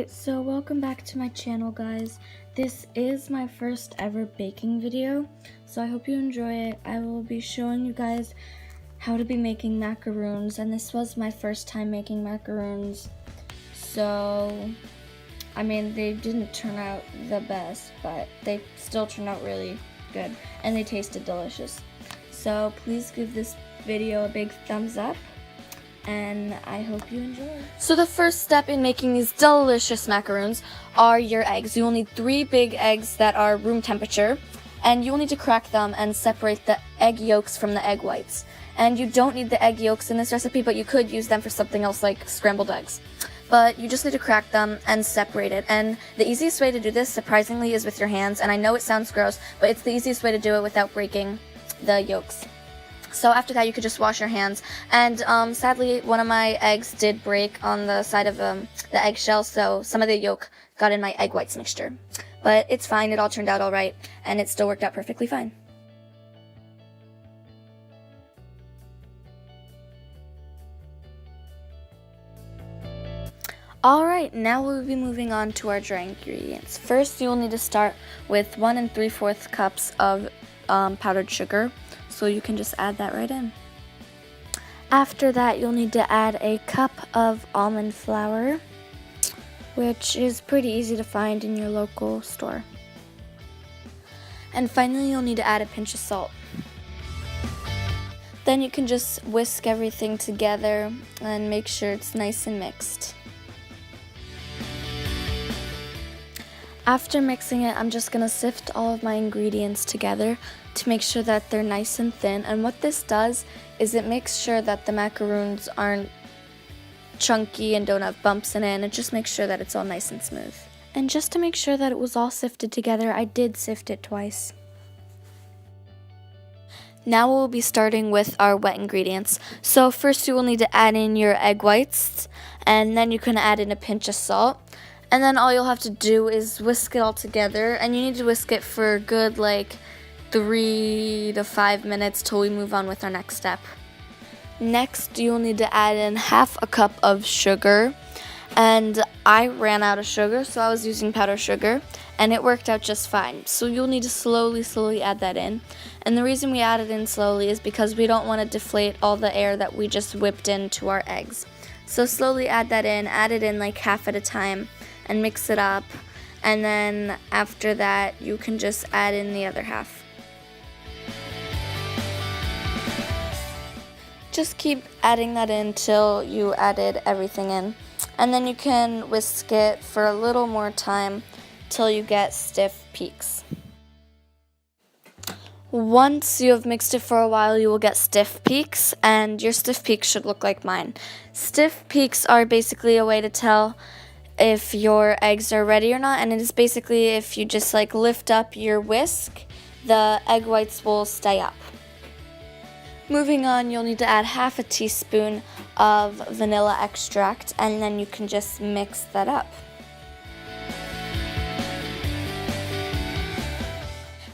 Alright, so welcome back to my channel, guys. This is my first ever baking video, so I hope you enjoy it. I will be showing you guys how to be making macaroons, and this was my first time making macaroons. So, I mean, they didn't turn out the best, but they still turned out really good, and they tasted delicious. So please give this video a big thumbs up, and I hope you enjoy. So the first step in making these delicious macaroons are your eggs. You will need 3 big eggs that are room temperature, and you will need to crack them and separate the egg yolks from the egg whites. And you don't need the egg yolks in this recipe, but you could use them for something else like scrambled eggs. But you just need to crack them and separate it. And the easiest way to do this, surprisingly, is with your hands. And I know it sounds gross, but it's the easiest way to do it without breaking the yolks. So after that, you could just wash your hands. And sadly, one of my eggs did break on the side of the eggshell, so some of the yolk got in my egg whites mixture. But it's fine, it all turned out all right, and it still worked out perfectly fine. Alright, now we'll be moving on to our dry ingredients. First, you'll need to start with 1 3/4 cups of powdered sugar. So you can just add that right in. After that, you'll need to add a cup of almond flour, which is pretty easy to find in your local store. And finally, you'll need to add a pinch of salt. Then you can just whisk everything together and make sure it's nice and mixed. After mixing it, I'm just going to sift all of my ingredients together to make sure that they're nice and thin. And what this does is it makes sure that the macaroons aren't chunky and don't have bumps in it, and it just makes sure that it's all nice and smooth. And just to make sure that it was all sifted together, I did sift it twice. Now we'll be starting with our wet ingredients. So first you will need to add in your egg whites, and then you can add in a pinch of salt. And then all you'll have to do is whisk it all together, and you need to whisk it for a good 3 to 5 minutes till we move on with our next step. Next, you'll need to add in half a cup of sugar, and I ran out of sugar, so I was using powdered sugar, and it worked out just fine. So you'll need to slowly add that in. And the reason we add it in slowly is because we don't want to deflate all the air that we just whipped into our eggs. So slowly add it in like half at a time, and mix it up, and then after that you can just add in the other half. Just keep adding that in till you added everything in, and then you can whisk it for a little more time till you get stiff peaks. Once you have mixed it for a while, you will get stiff peaks, and your stiff peaks should look like mine. Stiff peaks are basically a way to tell if your eggs are ready or not, and it is basically if you just lift up your whisk, the egg whites will stay up. Moving on, you'll need to add half a teaspoon of vanilla extract, and then you can just mix that up.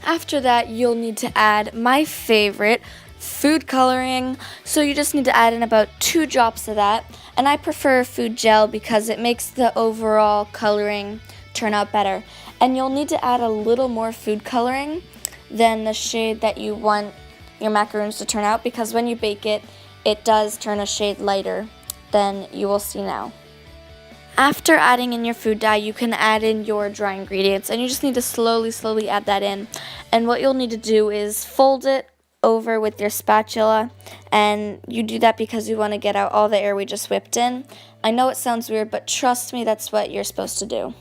After that, you'll need to add my favorite, food coloring. So you just need to add in about 2 drops of that, and I prefer food gel because it makes the overall coloring turn out better. And you'll need to add a little more food coloring than the shade that you want your macaroons to turn out, because when you bake it, it does turn a shade lighter than you will see now. After adding in your food dye, you can add in your dry ingredients, and you just need to slowly add that in. And what you'll need to do is fold it over with your spatula, and you do that because you want to get out all the air we just whipped in. I know it sounds weird, but trust me, that's what you're supposed to do.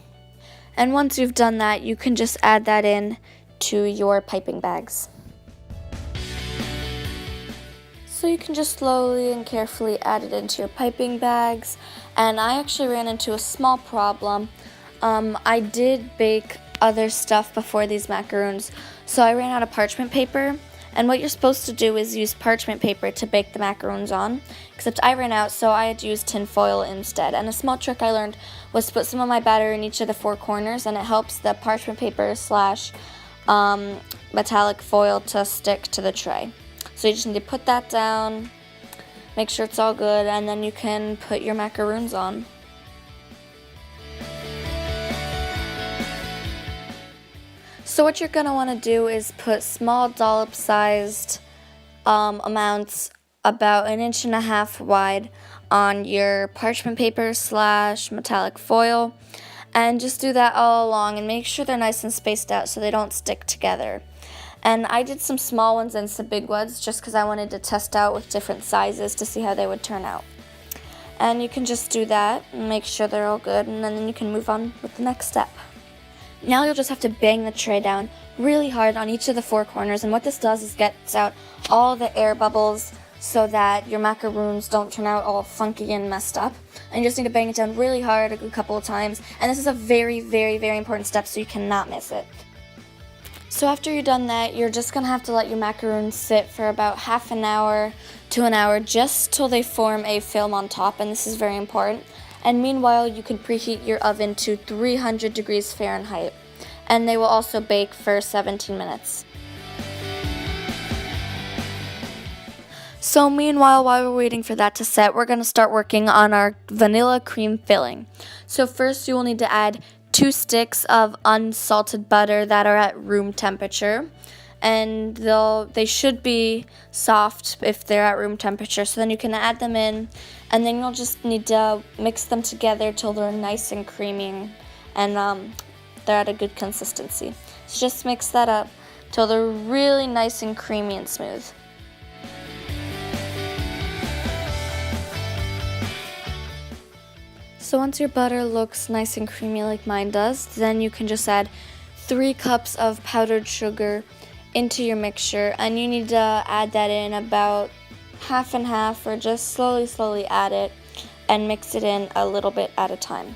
And once you've done that, you can just add that in to your piping bags. So you can just slowly and carefully add it into your piping bags. And I actually ran into a small problem. I did bake other stuff before these macaroons, so I ran out of parchment paper. And what you're supposed to do is use parchment paper to bake the macaroons on, except I ran out, so I had to use tin foil instead. And a small trick I learned was to put some of my batter in each of the 4 corners, and it helps the parchment paper / metallic foil to stick to the tray. So you just need to put that down, make sure it's all good, and then you can put your macaroons on. So what you're going to want to do is put small dollop-sized amounts about 1.5 inches wide on your parchment paper / metallic foil, and just do that all along and make sure they're nice and spaced out so they don't stick together. And I did some small ones and some big ones just because I wanted to test out with different sizes to see how they would turn out. And you can just do that and make sure they're all good, and then you can move on with the next step. Now you'll just have to bang the tray down really hard on each of the 4 corners, and what this does is gets out all the air bubbles so that your macaroons don't turn out all funky and messed up. And you just need to bang it down really hard a couple of times, and this is a very, very, very important step, so you cannot miss it. So after you're done that, you're just going to have to let your macaroons sit for about half an hour to an hour just till they form a film on top, and this is very important. And meanwhile, you can preheat your oven to 300 degrees Fahrenheit, and they will also bake for 17 minutes. So meanwhile, while we're waiting for that to set, we're going to start working on our vanilla cream filling. So first you will need to add 2 sticks of unsalted butter that are at room temperature, and they should be soft if they're at room temperature. So then you can add them in, and then you'll just need to mix them together till they're nice and creamy, and they're at a good consistency. So just mix that up till they're really nice and creamy and smooth. So once your butter looks nice and creamy like mine does, then you can just add 3 cups of powdered sugar into your mixture, and you need to add that in about half and half, or just slowly add it and mix it in a little bit at a time.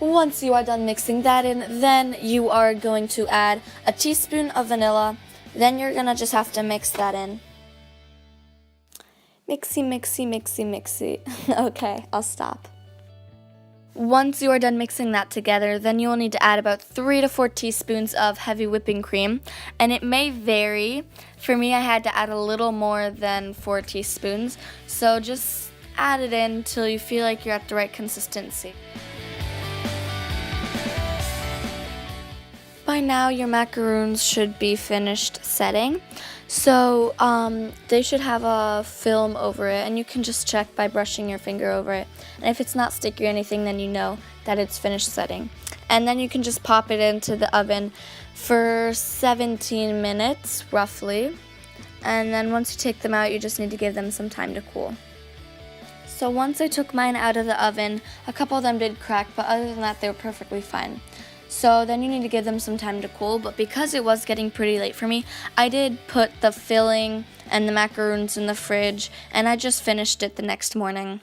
Once you are done mixing that in, then you are going to add a teaspoon of vanilla. Then you're going to just have to mix that in. Mixy. Okay, I'll stop. Once you are done mixing that together, then you will need to add about 3 to 4 teaspoons of heavy whipping cream, and it may vary. For me, I had to add a little more than 4 teaspoons, so just add it in until you feel like you're at the right consistency. By now, your macaroons should be finished setting. So they should have a film over it, and you can just check by brushing your finger over it. And if it's not sticky or anything, then you know that it's finished setting. And then you can just pop it into the oven for 17 minutes, roughly. And then once you take them out, you just need to give them some time to cool. So once I took mine out of the oven, a couple of them did crack, but other than that, they were perfectly fine. So then you need to give them some time to cool, but because it was getting pretty late for me, I did put the filling and the macaroons in the fridge, and I just finished it the next morning.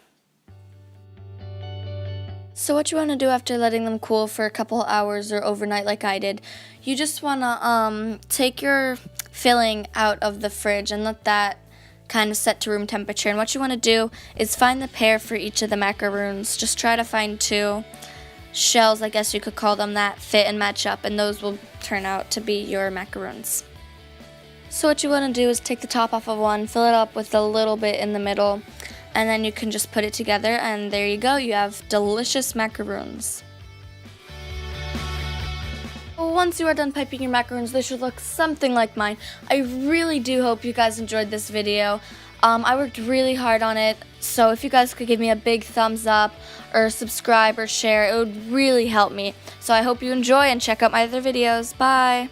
So what you want to do after letting them cool for a couple hours or overnight like I did, you just want to take your filling out of the fridge and let that kind of set to room temperature. And what you want to do is find the pair for each of the macaroons. Just try to find 2 shells, I guess you could call them, that fit and match up, and those will turn out to be your macaroons. So what you want to do is take the top off of one, fill it up with a little bit in the middle, and then you can just put it together, and there you go, you have delicious macaroons. Once you are done piping your macaroons, they should look something like mine. I really do hope you guys enjoyed this video. I worked really hard on it, so if you guys could give me a big thumbs up or subscribe or share, it would really help me. So I hope you enjoy and check out my other videos. Bye!